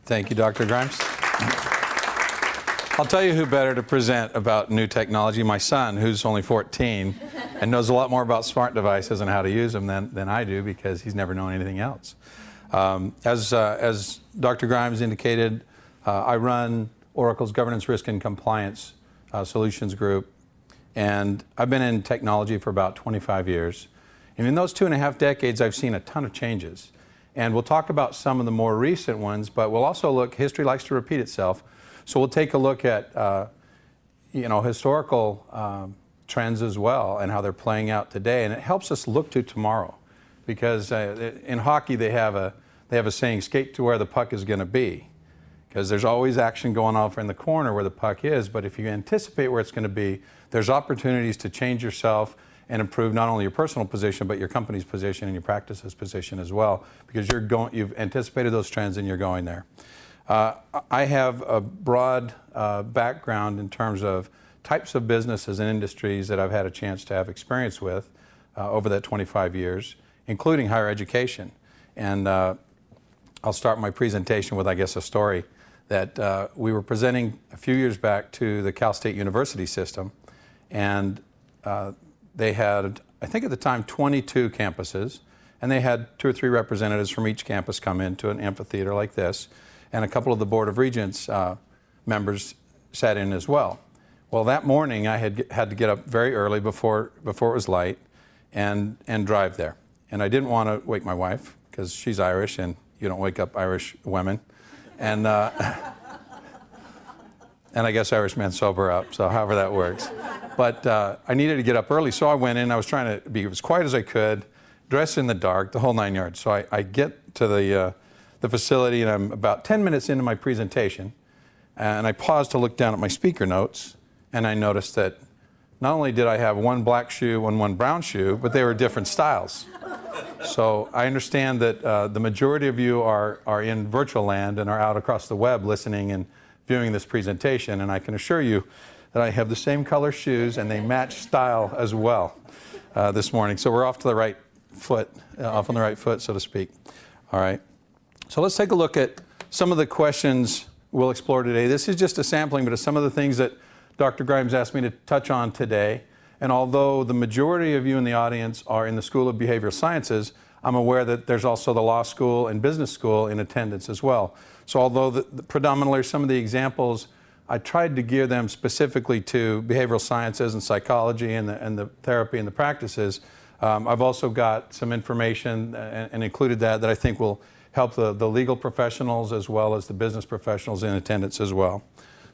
Thank you, Dr. Grimes. I'll tell you who better to present about new technology. My son, who's only 14 and knows a lot more about smart devices and how to use them than I do, because he's never known anything else. As Dr. Grimes indicated, I run Oracle's Governance, Risk, and Compliance Solutions Group, and I've been in technology for about 25 years. And in those 2.5 decades, I've seen a ton of changes. And we'll talk about some of the more recent ones, but we'll also look, history likes to repeat itself, so we'll take a look at historical trends as well and how they're playing out today. And it helps us look to tomorrow, because in hockey they have a saying, skate to where the puck is going to be, because there's always action going on in the corner where the puck is, but if you anticipate where it's going to be, there's opportunities to change yourself and improve not only your personal position, but your company's position and your practice's position as well, because you've anticipated those trends and you're going there. I have a broad background in terms of types of businesses and industries that I've had a chance to have experience with over that 25 years, including higher education. And I'll start my presentation with, I guess, a story that we were presenting a few years back to the Cal State University system, and they had, I think at the time, 22 campuses, and they had 2 or 3 representatives from each campus come into an amphitheater like this, and a couple of the Board of Regents members sat in as well. Well, that morning I had to get up very early before it was light and drive there. And I didn't want to wake my wife, because she's Irish and you don't wake up Irish women. And I guess Irish men sober up, so however that works. But I needed to get up early, so I went in. I was trying to be as quiet as I could, dress in the dark, the whole 9 yards. So I get to the facility, and I'm about 10 minutes into my presentation, and I paused to look down at my speaker notes, and I noticed that not only did I have one black shoe and one brown shoe, but they were different styles. So I understand that the majority of you are in virtual land and are out across the web listening and viewing this presentation, and I can assure you that I have the same color shoes and they match style as well this morning. So we're off to the right foot, off on the right foot, so to speak. All right. So let's take a look at some of the questions we'll explore today. This is just a sampling, but of some of the things that Dr. Grimes asked me to touch on today. And although the majority of you in the audience are in the School of Behavioral Sciences, I'm aware that there's also the law school and business school in attendance as well. So although predominantly some of the examples, I tried to gear them specifically to behavioral sciences and psychology and the therapy and the practices, I've also got some information and included that I think will help the legal professionals as well as the business professionals in attendance as well.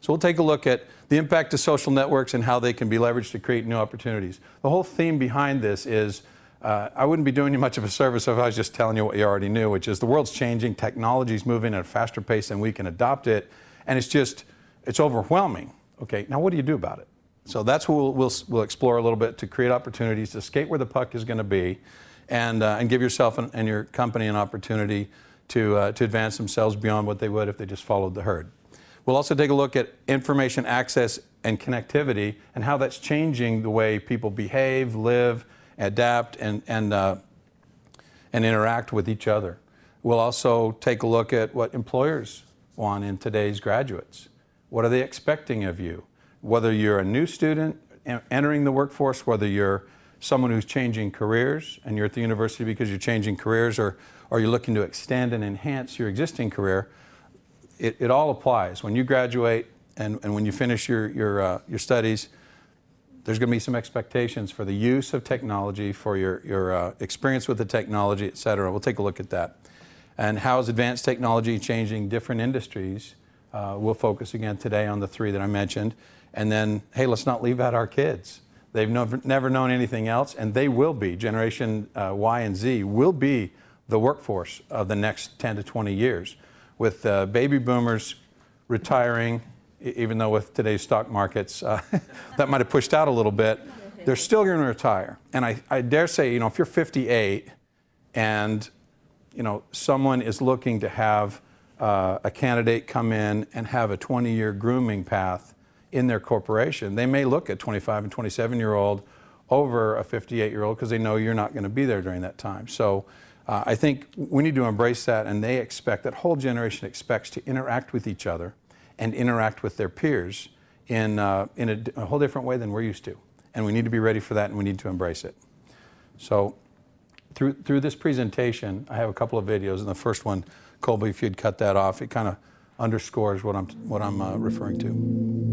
So we'll take a look at the impact of social networks and how they can be leveraged to create new opportunities. The whole theme behind this is, I wouldn't be doing you much of a service if I was just telling you what you already knew, which is the world's changing, technology's moving at a faster pace than we can adopt it, and it's overwhelming. Okay, now what do you do about it? So that's what we'll explore a little bit, to create opportunities to skate where the puck is going to be, and give yourself and your company an opportunity to advance themselves beyond what they would if they just followed the herd. We'll also take a look at information access and connectivity and how that's changing the way people behave, live, adapt, and interact with each other. We'll also take a look at what employers want in today's graduates. What are they expecting of you? Whether you're a new student entering the workforce, whether you're someone who's changing careers and you're at the university because you're changing careers, or you're looking to extend and enhance your existing career, it all applies. When you graduate and when you finish your studies, there's going to be some expectations for the use of technology, for your experience with the technology, et cetera. We'll take a look at that. And how is advanced technology changing different industries? We'll focus again today on the 3 that I mentioned. And then, hey, let's not leave out our kids. They've never known anything else, and they will be. Generation Y and Z will be the workforce of the next 10 to 20 years. With baby boomers retiring, even though with today's stock markets, that might have pushed out a little bit, they're still going to retire. And I dare say, if you're 58 and, someone is looking to have a candidate come in and have a 20-year grooming path in their corporation, they may look at 25 and 27-year-old over a 58-year-old because they know you're not going to be there during that time. So I think we need to embrace that, and they expect, that whole generation expects to interact with each other and interact with their peers in a whole different way than we're used to. And we need to be ready for that, and we need to embrace it. So through this presentation, I have a couple of videos, and the first one, Colby, if you'd cut that off, it kind of underscores what I'm referring to.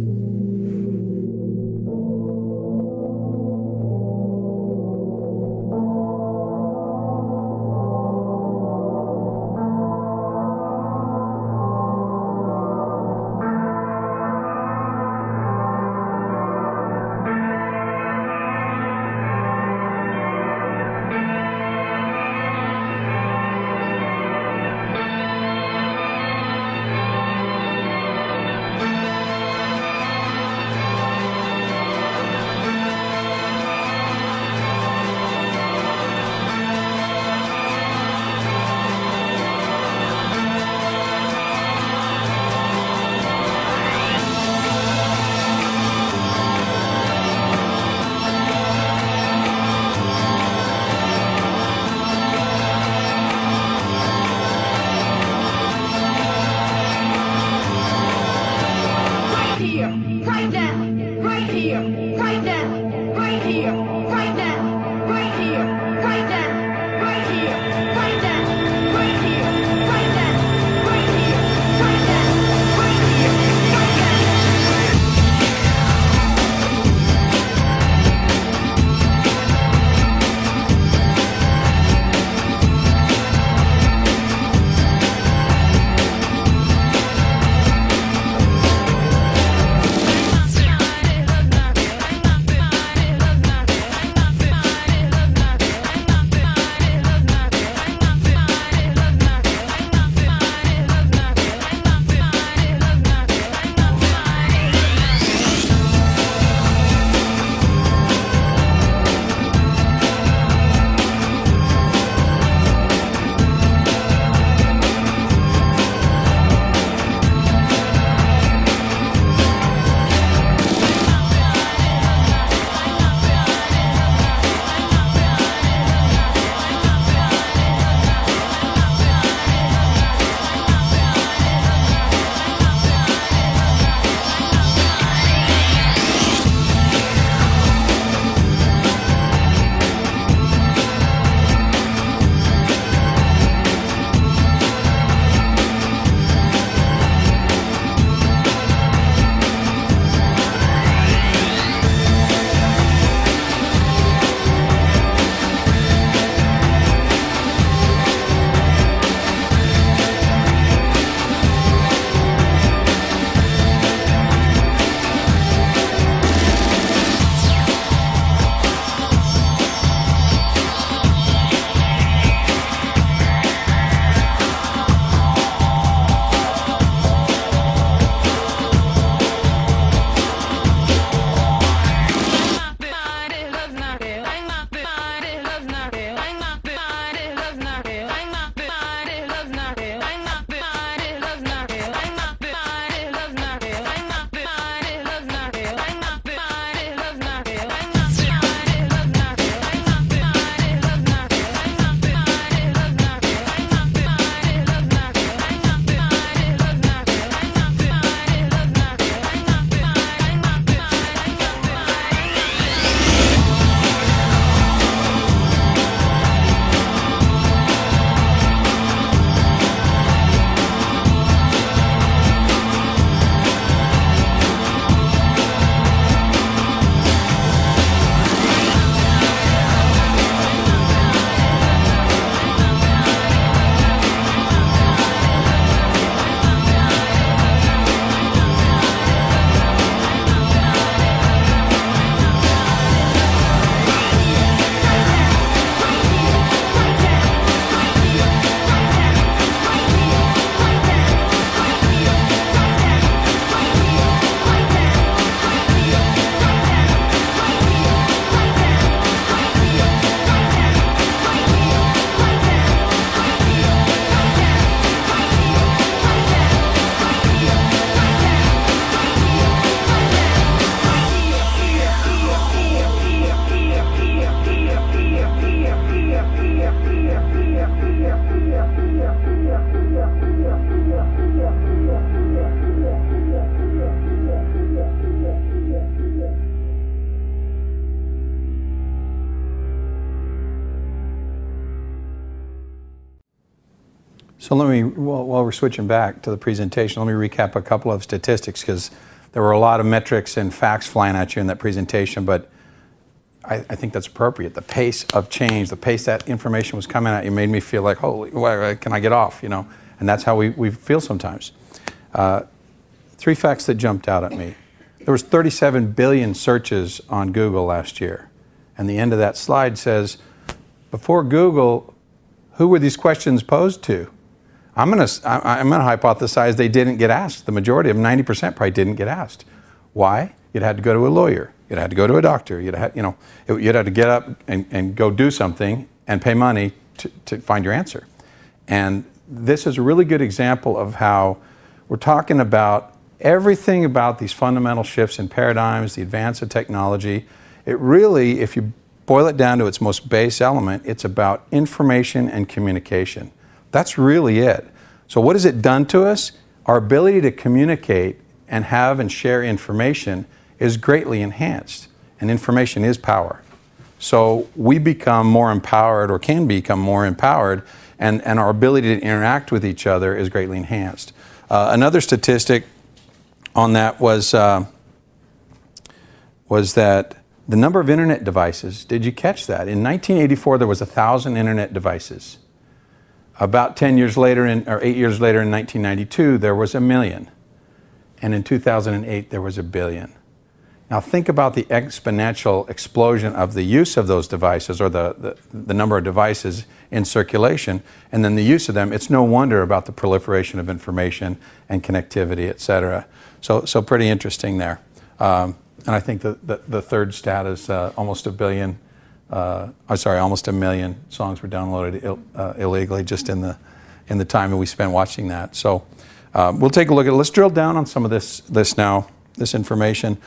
So let me, while we're switching back to the presentation, let me recap a couple of statistics, because there were a lot of metrics and facts flying at you in that presentation, but I think that's appropriate. The pace of change, the pace that information was coming at you made me feel like, holy, why can I get off, you know? And that's how we feel sometimes. 3 facts that jumped out at me. There was 37 billion searches on Google last year. And the end of that slide says, before Google, who were these questions posed to? I'm gonna hypothesize they didn't get asked. The majority of them, 90% probably didn't get asked. Why? You'd had to go to a lawyer. You'd had to go to a doctor. You'd had to get up and go do something and pay money to find your answer. And this is a really good example of how we're talking about everything about these fundamental shifts in paradigms, the advance of technology. It really, if you boil it down to its most base element, it's about information and communication. That's really it. So what has it done to us? Our ability to communicate and have and share information is greatly enhanced. And information is power. So we become more empowered, or can become more empowered, and our ability to interact with each other is greatly enhanced. Another statistic on that was that the number of internet devices, did you catch that? In 1984, there was 1,000 internet devices. About 10 years later, or 8 years later in 1992, there was 1 million. And in 2008, there was 1 billion. Now think about the exponential explosion of the use of those devices, or the number of devices in circulation, and then the use of them. It's no wonder about the proliferation of information and connectivity, et cetera. So pretty interesting there. And I think the third stat is almost 1 billion, almost 1 million songs were downloaded illegally just in the time that we spent watching that. So we'll take a look at it. Let's drill down on some of this information.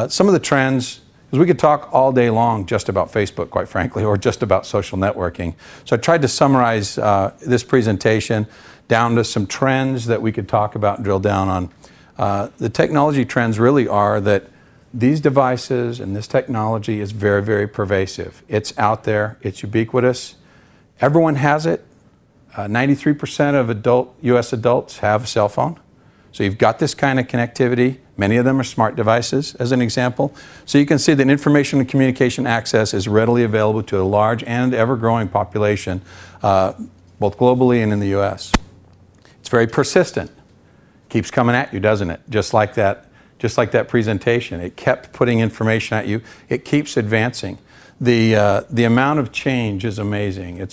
Some of the trends, because we could talk all day long just about Facebook, quite frankly, or just about social networking. So I tried to summarize this presentation down to some trends that we could talk about and drill down on. The technology trends really are that these devices and this technology is very, very pervasive. It's out there. It's ubiquitous. Everyone has it. 93% of U.S. adults have a cell phone. So you've got this kind of connectivity. Many of them are smart devices, as an example. So you can see that information and communication access is readily available to a large and ever-growing population, both globally and in the U.S. It's very persistent. Keeps coming at you, doesn't it? Just like that presentation. It kept putting information at you. It keeps advancing. The amount of change is amazing.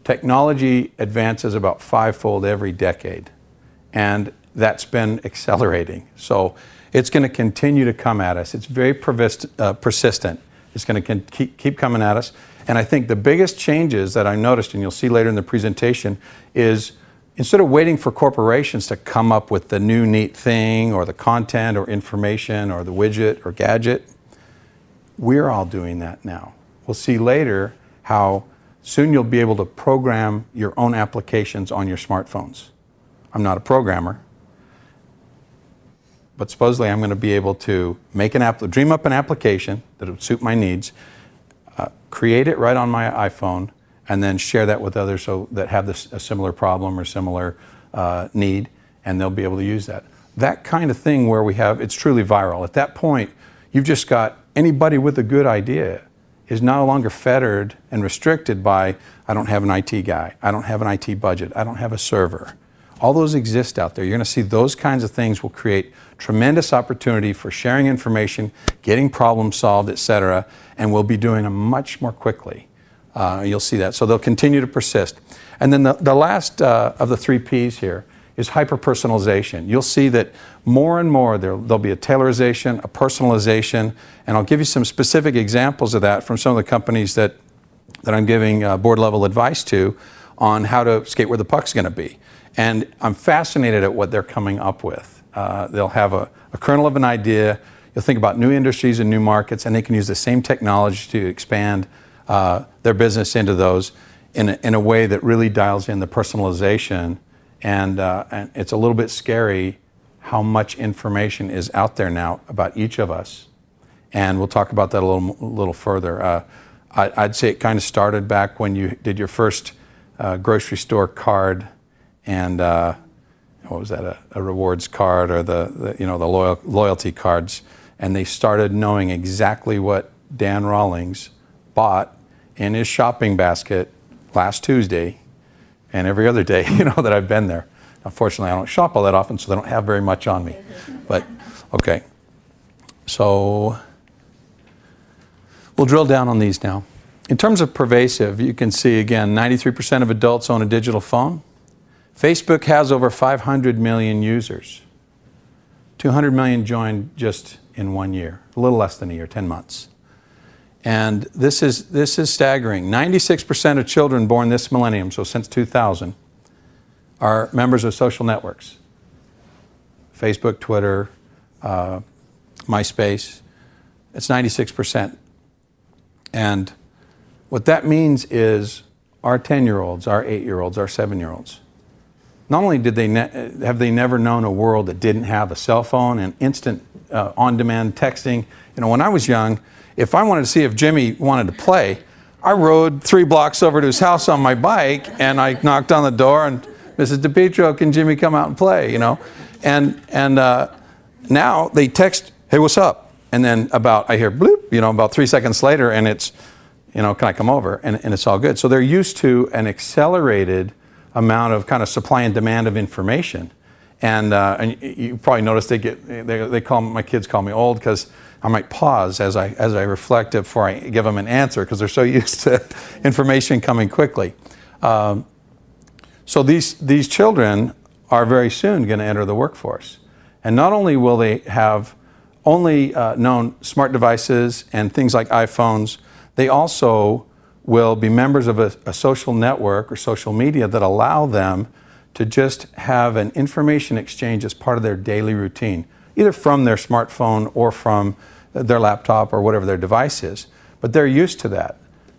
Technology advances about 5-fold every decade. And that's been accelerating. So it's going to continue to come at us. It's very persistent. It's going to keep coming at us. And I think the biggest changes that I noticed, and you'll see later in the presentation, is instead of waiting for corporations to come up with the new neat thing or the content or information or the widget or gadget, we're all doing that now. We'll see later how soon you'll be able to program your own applications on your smartphones. I'm not a programmer, but supposedly I'm going to be able to make dream up an application that would suit my needs, create it right on my iPhone, and then share that with others that have a similar problem or similar need, and they'll be able to use that. That kind of thing where it's truly viral. At that point, you've just got anybody with a good idea is no longer fettered and restricted by, I don't have an IT guy, I don't have an IT budget, I don't have a server. All those exist out there. You're going to see those kinds of things will create tremendous opportunity for sharing information, getting problems solved, et cetera, and we'll be doing them much more quickly. You'll see that. So they'll continue to persist. And then the last of the 3 Ps here is hyper-personalization. You'll see that more and more there'll be a tailorization, a personalization, and I'll give you some specific examples of that from some of the companies that I'm giving board-level advice to on how to skate where the puck's going to be. And I'm fascinated at what they're coming up with. They'll have a kernel of an idea. You'll think about new industries and new markets, and they can use the same technology to expand their business into those in a way that really dials in the personalization. And it's a little bit scary how much information is out there now about each of us. And we'll talk about that a little further. I'd say it kind of started back when you did your first grocery store card and what was that, a rewards card, or the loyalty cards, and they started knowing exactly what Dan Rawlings bought in his shopping basket last Tuesday and every other day, that I've been there. Unfortunately, I don't shop all that often, so they don't have very much on me. But, okay. So, we'll drill down on these now. In terms of pervasive, you can see, again, 93% of adults own a digital phone. Facebook has over 500 million users. 200 million joined just in 1 year, a little less than a year, 10 months. And this is staggering. 96% of children born this millennium, so since 2000, are members of social networks. Facebook, Twitter, MySpace. It's 96%. And what that means is our 10-year-olds, our 8-year-olds, our 7-year-olds, not only did have they never known a world that didn't have a cell phone and instant on-demand texting. When I was young, if I wanted to see if Jimmy wanted to play, I rode 3 blocks over to his house on my bike, and I knocked on the door, and Mrs. DePietro, can Jimmy come out and play, And now they text, hey, what's up? And then I hear bloop, about 3 seconds later, and it's, can I come over? And it's all good. So they're used to an accelerated amount of kind of supply and demand of information. And you probably noticed my kids call me old because I might pause as I reflect before I give them an answer, because they're so used to information coming quickly. So these children are very soon going to enter the workforce. And not only will they have only known smart devices and things like iPhones, they also will be members of a social network or social media that allow them to just have an information exchange as part of their daily routine, either from their smartphone or from their laptop or whatever their device is. But they're used to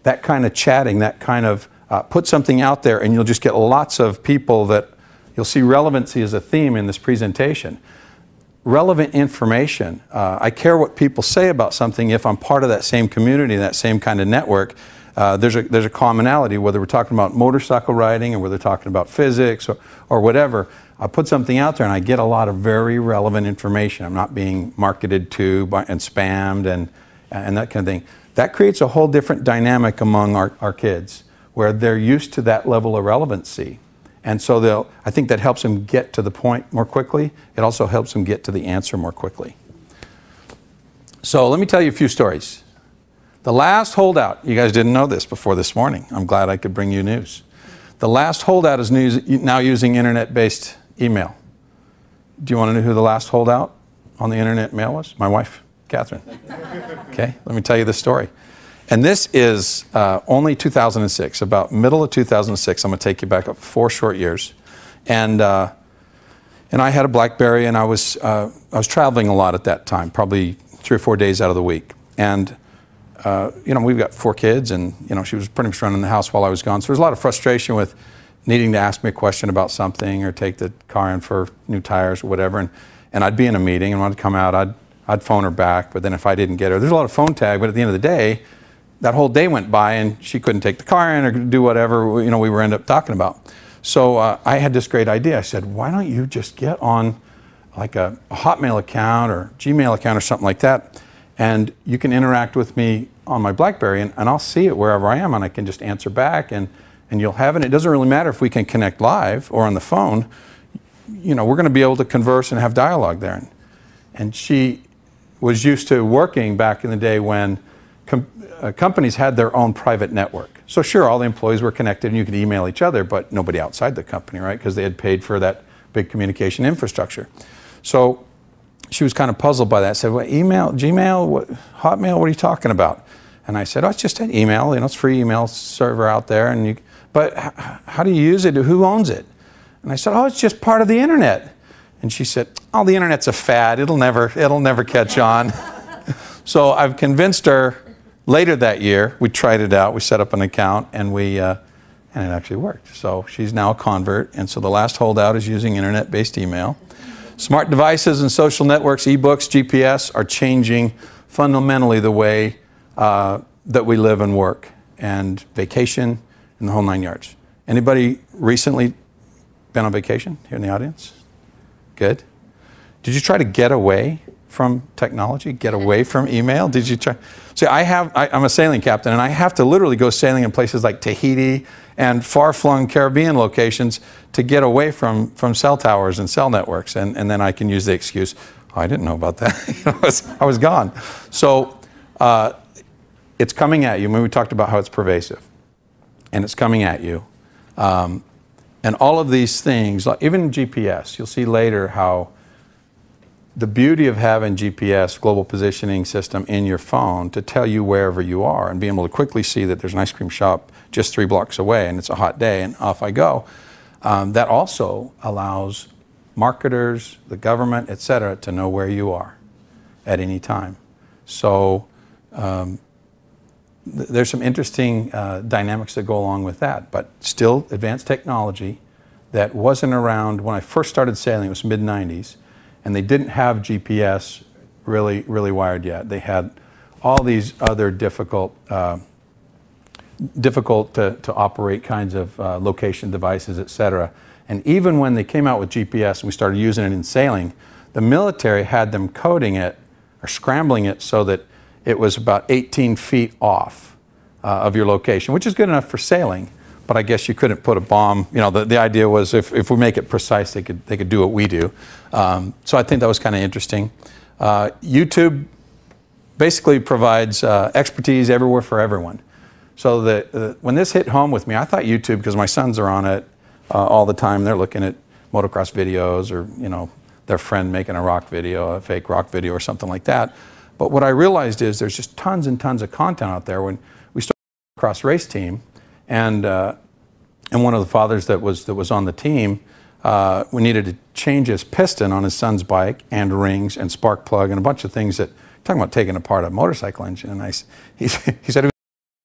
that kind of chatting, that kind of put something out there, and you'll just get lots of people that you'll see relevancy as a theme in this presentation. Relevant information. I care what people say about something if I'm part of that same community, that same kind of network. There's a commonality, whether we're talking about motorcycle riding or whether we're talking about physics or whatever. I put something out there and I get a lot of very relevant information. I'm not being marketed to and spammed and that kind of thing. That creates a whole different dynamic among our kids, where they're used to that level of relevancy. And so I think that helps them get to the point more quickly. It also helps them get to the answer more quickly. So let me tell you a few stories. The last holdout, you guys didn't know this before this morning. I'm glad I could bring you news. The last holdout is now using internet-based email. Do you want to know who the last holdout on the internet mail was? My wife, Catherine. Okay, let me tell you this story. And this is only 2006, about middle of 2006. I'm going to take you back up 4 short years. And I had a BlackBerry, and I was traveling a lot at that time, probably 3 or 4 days out of the week. And we've got 4 kids, and she was pretty much running the house while I was gone. So there was a lot of frustration with needing to ask me a question about something or take the car in for new tires or whatever. And I'd be in a meeting, and when I'd come out, I'd phone her back. But then if I didn't get her, there's a lot of phone tag. But at the end of the day, that whole day went by, and she couldn't take the car in or do whatever we were end up talking about. So I had this great idea. I said, why don't you just get on like a Hotmail account or Gmail account or something like that, and you can interact with me on my BlackBerry, and I'll see it wherever I am, and I can just answer back, and you'll have it. It doesn't really matter if we can connect live or on the phone. We're going to be able to converse and have dialogue there. And she was used to working back in the day when companies had their own private network. So sure, all the employees were connected and you could email each other, but nobody outside the company, right? Because they had paid for that big communication infrastructure. So she was kind of puzzled by that. I said, well, email, Gmail, Hotmail, what are you talking about? And I said, oh, it's just an email, it's a free email server out there. But how do you use it? Who owns it? And I said, oh, it's just part of the internet. And she said, oh, the internet's a fad. It'll never catch on. So I've convinced her. Later that year, we tried it out. We set up an account, and it actually worked. So she's now a convert, and so the last holdout is using internet-based email. Smart devices and social networks, e-books, GPS are changing fundamentally the way that we live and work, and vacation, and the whole 9 yards. Anybody recently been on vacation here in the audience? Good. Did you try to get away from technology, get away from email? Did you try? See, I'm a sailing captain, and I have to literally go sailing in places like Tahiti and far-flung Caribbean locations to get away from cell towers and cell networks. And then I can use the excuse, oh, I didn't know about that. I was gone. So it's coming at you. I mean, we talked about how it's pervasive, and it's coming at you. And all of these things, like even GPS, you'll see later how the beauty of having GPS, global positioning system, in your phone to tell you wherever you are and being able to quickly see that there's an ice cream shop just 3 blocks away and it's a hot day and off I go. That also allows marketers, the government, et cetera, to know where you are at any time. So there's some interesting dynamics that go along with that, but still advanced technology that wasn't around when I first started sailing. It was mid-90s. And they didn't have GPS really wired yet. They had all these other difficult to operate kinds of location devices, et cetera. And even when they came out with GPS and we started using it in sailing, the military had them coding it or scrambling it so that it was about 18 feet off of your location, which is good enough for sailing. But I guess you couldn't put a bomb. You know, the idea was if we make it precise, they could do what we do. So I think that was kind of interesting. YouTube basically provides expertise everywhere for everyone. So that when this hit home with me, I thought YouTube, because my sons are on it all the time. They're looking at motocross videos or, you know, their friend making a rock video, a fake rock video or something like that. But what I realized is there's just tons and tons of content out there. When we started a cross race team, and one of the fathers that was on the team, we needed to change his piston on his son's bike and rings and spark plug and a bunch of things that, talking about taking apart a motorcycle engine. And he said,